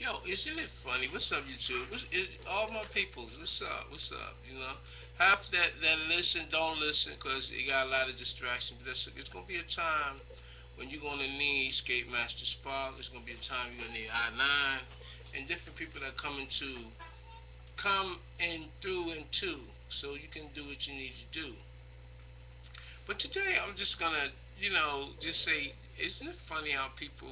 Yo, isn't it funny? What's up, YouTube? All my peoples, what's up? What's up? You know, half that listen don't listen because you got a lot of distractions. But it's gonna be a time when you're gonna need Skate Master Spark. It's gonna be a time you're gonna need I9 and different people that come in through and to, so you can do what you need to do. But today I'm just gonna, just say, isn't it funny how people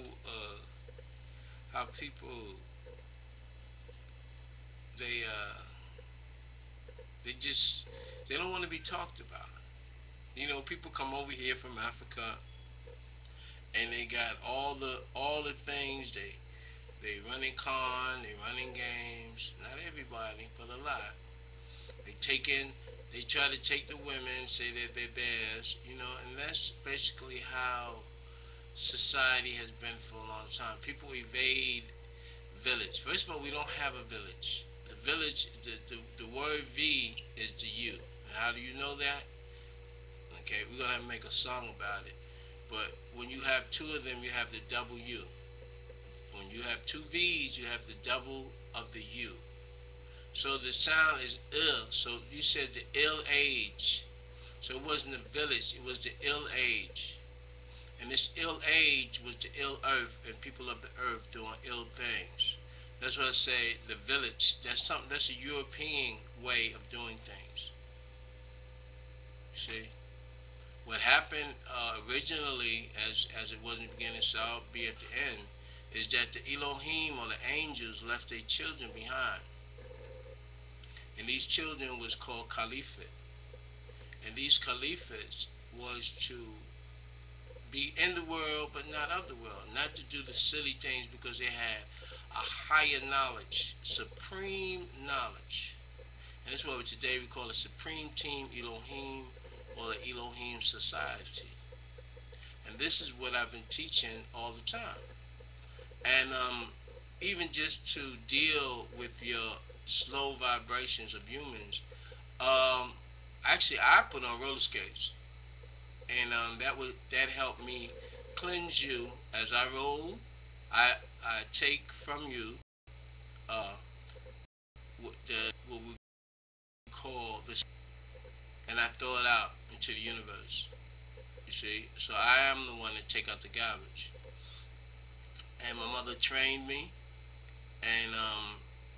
they they just they don't want to be talked about. People come over here from Africa and they got all the things they running con, they running games. Not everybody, but a lot. They take in, they try to take the women, say that they're theirs, and that's basically how society has been for a long time. People evade village. First of all, we don't have a village. The village, the word V is the U. And how do you know that? Okay, we're gonna have to make a song about it. But when you have two of them, you have the double U. When you have two V's, you have the double of the U. So the sound is ill. So you said the ill age. So it wasn't the village, it was the ill age. And this ill age was the ill earth and people of the earth doing ill things. That's what I say, the village. That's a European way of doing things. You see? What happened originally, as it was in the beginning, so I'll be at the end, is that the Elohim or the angels left their children behind. And these children was called caliphate. And these caliphates was to be in the world but not of the world, not to do the silly things because they had a higher knowledge, supreme knowledge. And that's what today we call the Supreme Team Elohim or the Elohim Society. And this is what I've been teaching all the time. And even just to deal with your slow vibrations of humans, um, actually I put on roller skates, and that helped me cleanse you as I roll. I take from you uh, what we call this, and I throw it out into the universe. You see, so I am the one that take out the garbage. And my mother trained me, and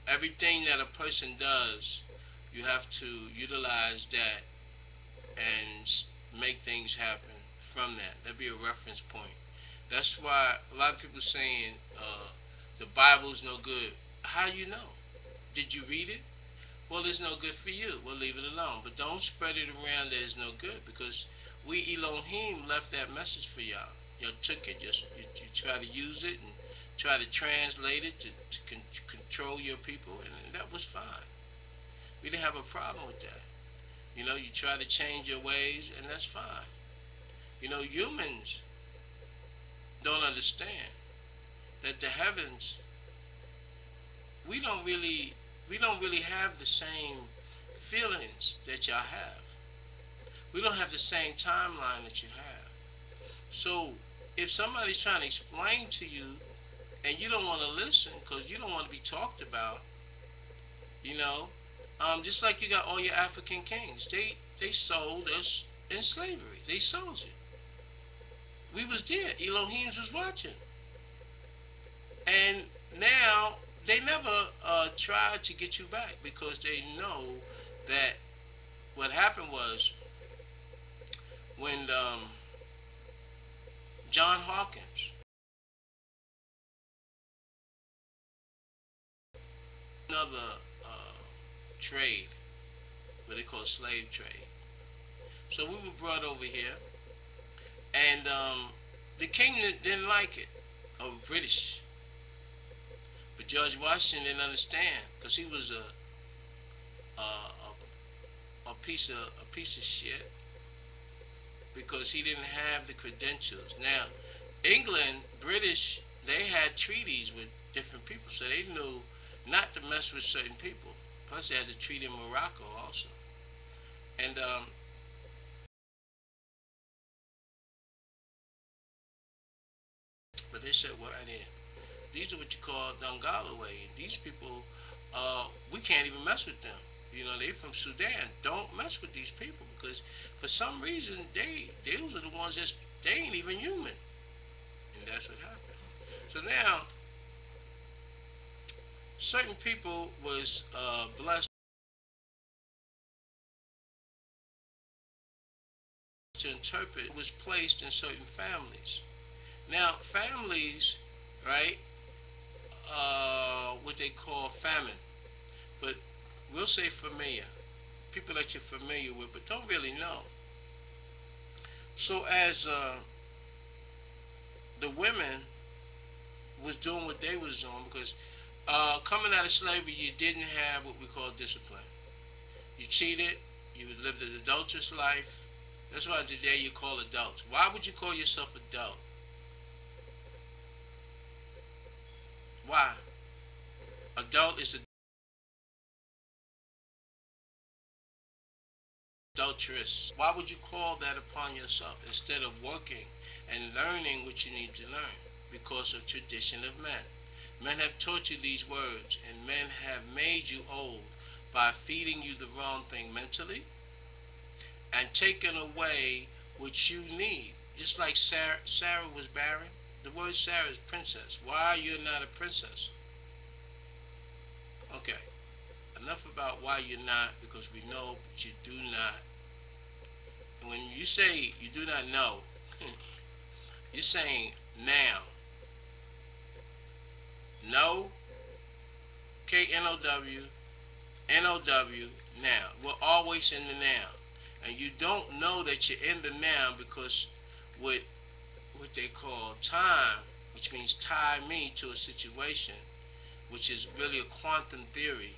everything that a person does, you have to utilize that and make things happen from that. That'd be a reference point. That's why a lot of people saying the Bible's no good. How you know? Did you read it? Well, it's no good for you. Well, leave it alone. But don't spread it around that it's no good, because we Elohim left that message for y'all. Y'all took it. You try to use it and try to translate it to control your people, and that was fine. We didn't have a problem with that. You try to change your ways, and that's fine. Humans don't understand that the heavens, we don't really we don't really have the same feelings that y'all have. We don't have the same timeline that you have. So if somebody's trying to explain to you and you don't want to listen because you don't want to be talked about, you know, just like you got all your African kings, they sold us in slavery. They sold you. We was there. Elohim's was watching, and now they never tried to get you back because they know that what happened was when John Hawkins, another trade, what they call slave trade. So we were brought over here, and the king didn't like it, or British. But George Washington didn't understand because he was a piece of shit because he didn't have the credentials. Now, England, British, they had treaties with different people, so they knew not to mess with certain people. Plus, they had to treat in Morocco also. And but they said, well, right in. These are what you call Dongolaway. And these people, we can't even mess with them. You know, they from Sudan. Don't mess with these people because for some reason those are the ones that they ain't even human, and that's what happened. So now certain people was blessed to interpret was placed in certain families. Now families, right? What they call famine, but we'll say familiar. People that you're familiar with, but don't really know. So as the women was doing what they was doing, because coming out of slavery, you didn't have what we call discipline. You cheated. You lived an adulterous life. That's why today you call adults. Why would you call yourself adult? Why? Adult is adulterous. Why would you call that upon yourself instead of working and learning what you need to learn? Because of tradition of men. Men have taught you these words, and men have made you old by feeding you the wrong thing mentally and taking away what you need. Just like Sarah was barren. The word Sarah is princess. Why you're not a princess? Okay, enough about why you're not, because we know, but you do not. When you say you do not know, you're saying now. No, K-N-O-W, N-O-W, now. We're always in the now. And you don't know that you're in the now because what they call time, which means tie me to a situation, which is really a quantum theory,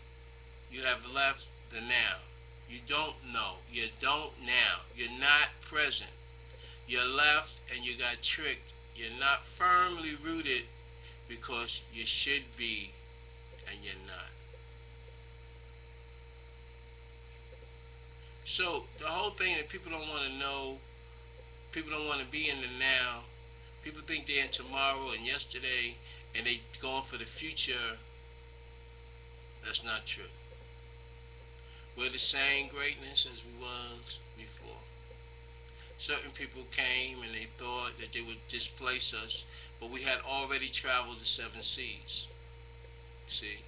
you have left the now. You don't know. You don't now. You're not present. You're left and you got tricked. You're not firmly rooted because you should be and you're not. So the whole thing that people don't want to know, people don't want to be in the now. People think they're in tomorrow and yesterday and they going for the future. That's not true. We're the same greatness as we was before. Certain people came and they thought that they would displace us, but we had already traveled the 7 seas. See,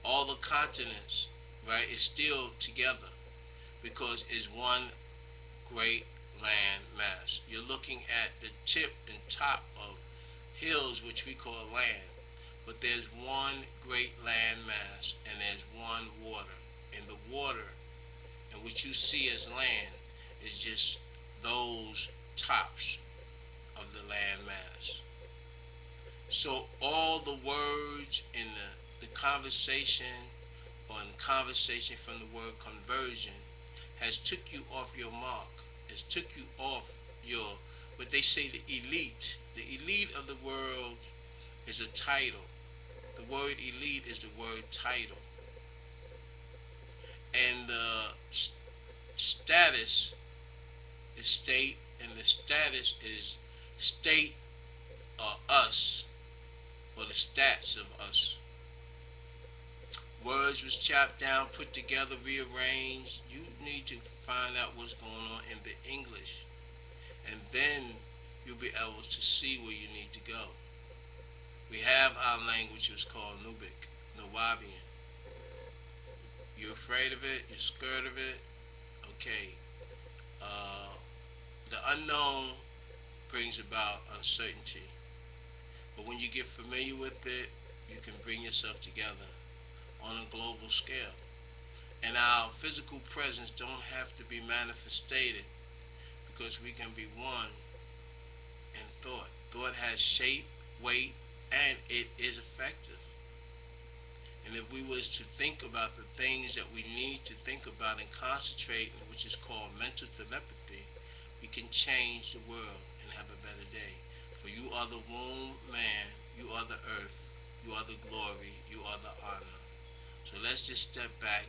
all the continents, right, is still together because it's one great land mass. You're looking at the tip and top of hills, which we call land, but there's one great land mass and there's one water. And the water, and what you see as land, is just those tops of the land mass. So all the words in the conversation, or in the conversation from the word conversion, has took you off your mark. Has took you off your, what they say, the elite. The elite of the world is a title. The word elite is the word title. And the status is state, and the status is state or us, or the stats of us. Words was chopped down, put together, rearranged. You need to find out what's going on in the English, and then you'll be able to see where you need to go. We have our language, it's called Nubic, Nuwabian. You're afraid of it, you're scared of it, okay. The unknown brings about uncertainty. But when you get familiar with it, you can bring yourself together on a global scale. And our physical presence don't have to be manifested because we can be one in thought. Thought has shape, weight, and it is effective. And if we was to think about the things that we need to think about and concentrate, which is called mental telepathy, we can change the world and have a better day. For you are the womb man, you are the earth, you are the glory, you are the honor. So let's just step back